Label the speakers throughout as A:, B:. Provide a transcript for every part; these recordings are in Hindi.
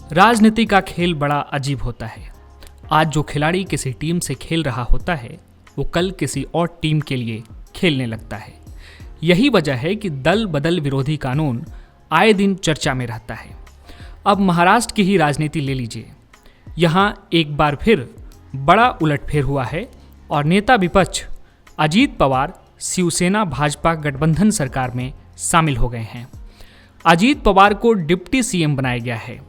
A: राजनीति का खेल बड़ा अजीब होता है। आज जो खिलाड़ी किसी टीम से खेल रहा होता है वो कल किसी और टीम के लिए खेलने लगता है। यही वजह है कि दल बदल विरोधी कानून आए दिन चर्चा में रहता है। अब महाराष्ट्र की ही राजनीति ले लीजिए। यहाँ एक बार फिर बड़ा उलटफेर हुआ है और नेता विपक्ष अजीत पवार शिवसेना भाजपा गठबंधन सरकार में शामिल हो गए हैं। अजीत पवार को डिप्टी सीएम बनाया गया है।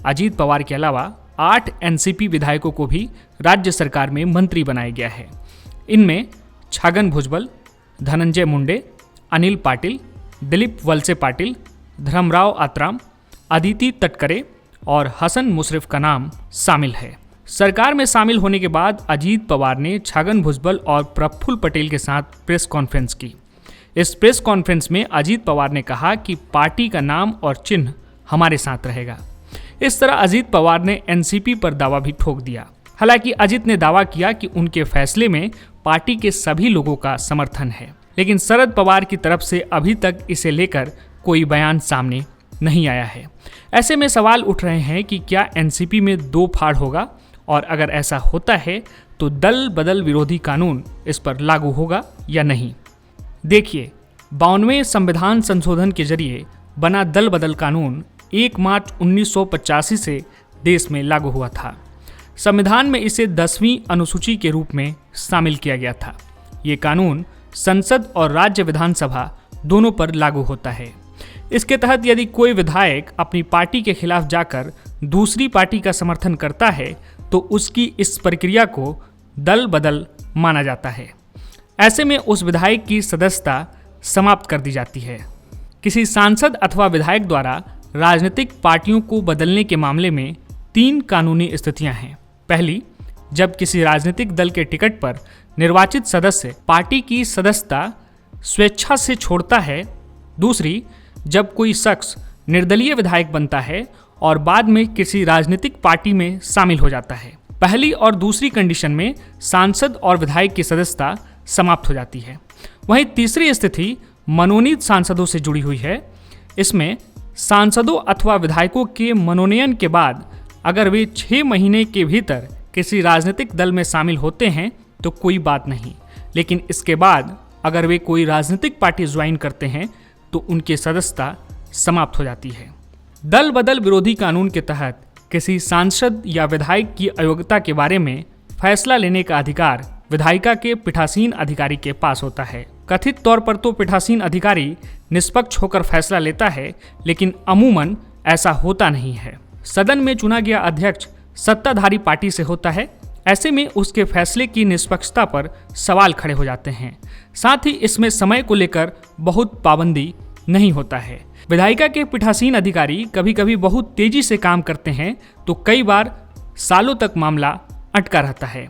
A: अजीत पवार के अलावा 8 एनसीपी विधायकों को भी राज्य सरकार में मंत्री बनाया गया है। इनमें छगन भुजबल, धनंजय मुंडे, अनिल पाटिल, दिलीप वलसे पाटिल, धर्मराव आत्राम, अदिति तटकरे और हसन मुशर्रफ का नाम शामिल है। सरकार में शामिल होने के बाद अजीत पवार ने छगन भुजबल और प्रफुल्ल पटेल के साथ प्रेस कॉन्फ्रेंस की। इस प्रेस कॉन्फ्रेंस में अजीत पवार ने कहा कि पार्टी का नाम और चिन्ह हमारे साथ रहेगा। इस तरह अजीत पवार ने एनसीपी पर दावा भी ठोक दिया। हालांकि अजीत ने दावा किया कि उनके फैसले में पार्टी के सभी लोगों का समर्थन है, लेकिन शरद पवार की तरफ से अभी तक इसे लेकर कोई बयान सामने नहीं आया है। ऐसे में सवाल उठ रहे हैं कि क्या एनसीपी में 2 फाड़ होगा, और अगर ऐसा होता है तो दल बदल विरोधी कानून इस पर लागू होगा या नहीं। देखिए, 52वें संविधान संशोधन के जरिए बना दल बदल कानून 1 मार्च 1985 से देश में लागू हुआ था। संविधान में इसे 10वीं अनुसूची के रूप में शामिल किया गया था। ये कानून संसद और राज्य विधानसभा दोनों पर लागू होता है। इसके तहत यदि कोई विधायक अपनी पार्टी के खिलाफ जाकर दूसरी पार्टी का समर्थन करता है तो उसकी इस प्रक्रिया को दल बदल माना जाता है। ऐसे में उस विधायक की सदस्यता समाप्त कर दी जाती है। किसी सांसद अथवा विधायक द्वारा राजनीतिक पार्टियों को बदलने के मामले में 3 कानूनी स्थितियां हैं। पहली, जब किसी राजनीतिक दल के टिकट पर निर्वाचित सदस्य पार्टी की सदस्यता स्वेच्छा से छोड़ता है। दूसरी, जब कोई शख्स निर्दलीय विधायक बनता है और बाद में किसी राजनीतिक पार्टी में शामिल हो जाता है। पहली और दूसरी कंडीशन में सांसद और विधायक की सदस्यता समाप्त हो जाती है। वहीं तीसरी स्थिति मनोनीत सांसदों से जुड़ी हुई है। इसमें सांसदों अथवा विधायकों के मनोनयन के बाद अगर वे 6 महीने के भीतर किसी राजनीतिक दल में शामिल होते हैं तो कोई बात नहीं, लेकिन इसके बाद अगर वे कोई राजनीतिक पार्टी ज्वाइन करते हैं तो उनकी सदस्यता समाप्त हो जाती है। दल बदल विरोधी कानून के तहत किसी सांसद या विधायक की अयोग्यता के बारे में फैसला लेने का अधिकार विधायिका के पीठासीन अधिकारी के पास होता है। कथित तौर पर तो पीठासीन अधिकारी निष्पक्ष होकर फैसला लेता है, लेकिन अमूमन ऐसा होता नहीं है। सदन में चुना गया अध्यक्ष सत्ताधारी पार्टी से होता है। ऐसे में उसके फैसले की निष्पक्षता पर सवाल खड़े हो जाते हैं। साथ ही इसमें समय को लेकर बहुत पाबंदी नहीं होता है। विधायिका के पीठासीन अधिकारी कभी कभी बहुत तेजी से काम करते हैं तो कई बार सालों तक मामला अटका रहता है।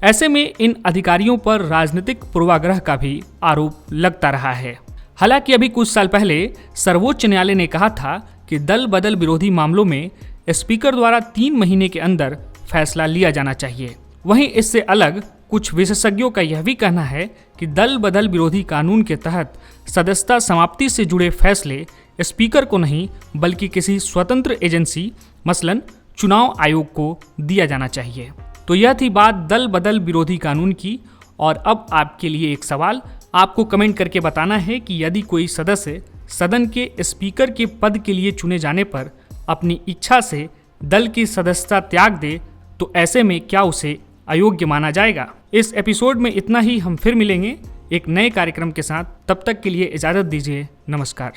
A: ऐसे में इन अधिकारियों पर राजनीतिक पूर्वाग्रह का भी आरोप लगता रहा है। हालांकि अभी कुछ साल पहले सर्वोच्च न्यायालय ने कहा था कि दल बदल विरोधी मामलों में स्पीकर द्वारा 3 महीने के अंदर फैसला लिया जाना चाहिए। वहीं इससे अलग कुछ विशेषज्ञों का यह भी कहना है कि दल बदल विरोधी कानून के तहत सदस्यता समाप्ति से जुड़े फैसले स्पीकर को नहीं बल्कि किसी स्वतंत्र एजेंसी मसलन चुनाव आयोग को दिया जाना चाहिए। तो यह थी बात दल बदल विरोधी कानून की। और अब आपके लिए एक सवाल, आपको कमेंट करके बताना है कि यदि कोई सदस्य सदन के स्पीकर के पद के लिए चुने जाने पर अपनी इच्छा से दल की सदस्यता त्याग दे तो ऐसे में क्या उसे अयोग्य माना जाएगा। इस एपिसोड में इतना ही। हम फिर मिलेंगे एक नए कार्यक्रम के साथ। तब तक के लिए इजाज़त दीजिए। नमस्कार।